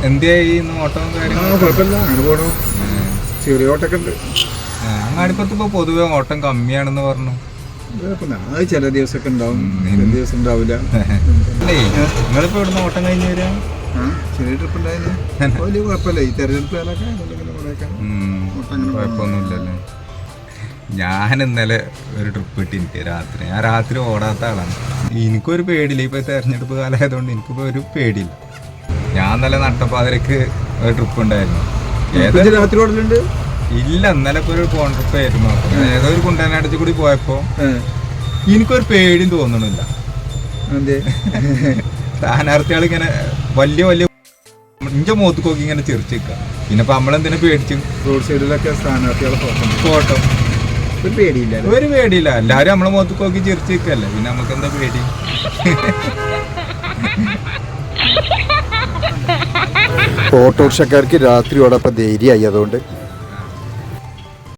എന്തിയായി ഇന്ന് ഓട്ടവും കാര്യങ്ങളും? കുഴപ്പമില്ല, അങ്ങനെ പോണു. ചെറിയ ഓട്ടൊക്കെ ഉണ്ട്. അങ്ങാടിപ്പുറത്ത് ഇപ്പൊ പൊതുവെ ഓട്ടം കമ്മിയാണെന്ന് പറഞ്ഞു. അത് ചില ദിവസമൊക്കെ ഉണ്ടാവും, ചില ദിവസം ഉണ്ടാവില്ല. നിങ്ങളിപ്പോ ഇവിടുന്ന് ഓട്ടം കഴിഞ്ഞ് വരിക? ചെറിയ ട്രിപ്പ് ഉണ്ടായിരുന്നു. വലിയ കുഴപ്പമില്ല. ഈ തെരഞ്ഞെടുപ്പ് കുഴപ്പമൊന്നുമില്ലല്ലേ. ഞാൻ ഇന്നലെ ഒരു ട്രിപ്പ് കിട്ടി എനിക്ക് രാത്രി. ഞാൻ രാത്രി ഓടാത്ത ആളാണ്. എനിക്കൊരു പേടിയില്ല. ഇപ്പൊ തെരഞ്ഞെടുപ്പ് കാലമായതുകൊണ്ട് എനിക്കിപ്പോ ഒരു പേടിയില്ല. ഞാൻ ഇന്നലെ നട്ടപ്പാതിരക്ക് ഒരു ട്രിപ്പ് ഉണ്ടായിരുന്നു. രാത്രി ഓടലുണ്ട്? ഇല്ല, ഇന്നലെ ഇപ്പൊ ഒരു ഫോൺ ട്രിപ്പ് ആയിരുന്നു. ഏതോ ഒരു കുണ്ടനാടത്തിൽ കൂടി പോയപ്പോ എനിക്കൊരു പേടിയും തോന്നണില്ല. സ്ഥാനാർത്ഥികൾ ഇങ്ങനെ വലിയ വലിയ ഇഞ്ച മുഖത്ത് നോക്കി ഇങ്ങനെ ചിരിച്ചിരിക്കുക. പിന്നെ ഇപ്പൊ നമ്മളെന്തിനാ പേടിച്ചു? റോഡ് സൈഡിലൊക്കെ സ്ഥാനാർത്ഥികളെ ഫോട്ടോ ഒരു പേടിയില്ല. ഒരു പേടിയില്ല. എല്ലാരും നമ്മളെ മുഖത്ത് നോക്കി ചിരിച്ചിരിക്കല്ലേ, പിന്നെ നമുക്ക് എന്താ പേടി? ഓട്ടോറിക്ഷക്കാർക്ക് രാത്രി ഓടപ്പം ധൈര്യമായി. അതുകൊണ്ട്